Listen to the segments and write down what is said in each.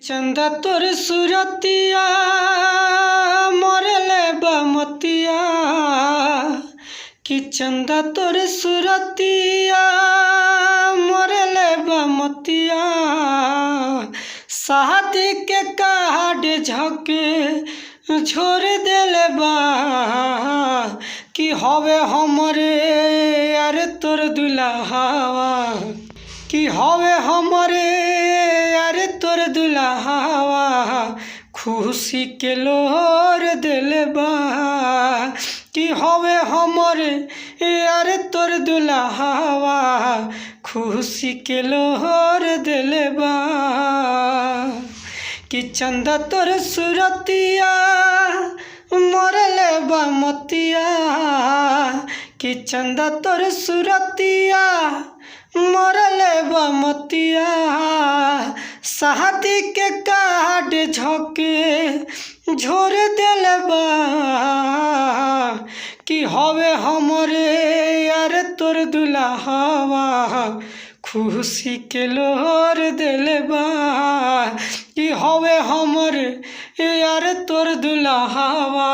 चंदा तोर सुरतिया मरले बमतिया कि चंदा तोर सुरतिया मरले बमतिया शादी के कार्ड झके छोड़ देले बा कि हवे हमरे यार तोर दुल्हावा कि हवे हमरे यार तोर दुल्हावा खुशी के लोर दिले बा कि हवे हमरे यार तोर दुल्हावा खुशी के लोर दिले बा कि चंदा तोर सुरतिया मरले बा मतिया कि चंदा तोर सुरतिया मरले बमतिया शादी के कार्ड झके झोर देले बा कि हवे हमरे यार तोर दुल्हावा खुशी के लोर देले बा कि हवे हमरे यार तोर दुल्हावा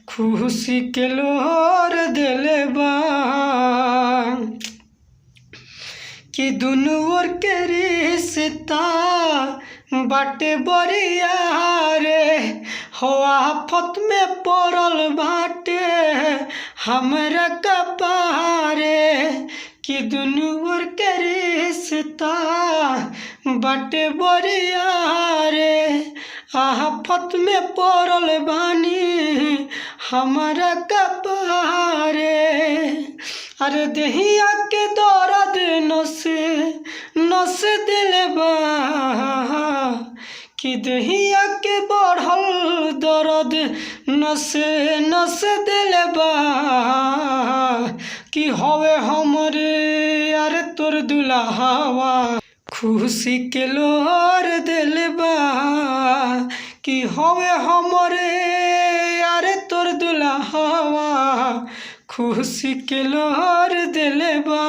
खुशी के लोर देले बा कि दुनू ओर के रिश्ता बाटे बरिया रे हो आफत में पड़ल बाटे हमरा कपारे कि दुनू ओर के रिश्ता बाटे बरिया रे आफत में पड़ल बानी हमरा कपारे अरे दहिया के दर्द नस दिले बा कि दहिया के बढ़ल दर्द नस दिले बा कि हवे हमरे यार तोर दुल्हावा खुशी के लोर दिले बा कि हवे हमरे यार तोर दुल्हावा खुशी के लोर दिले बा।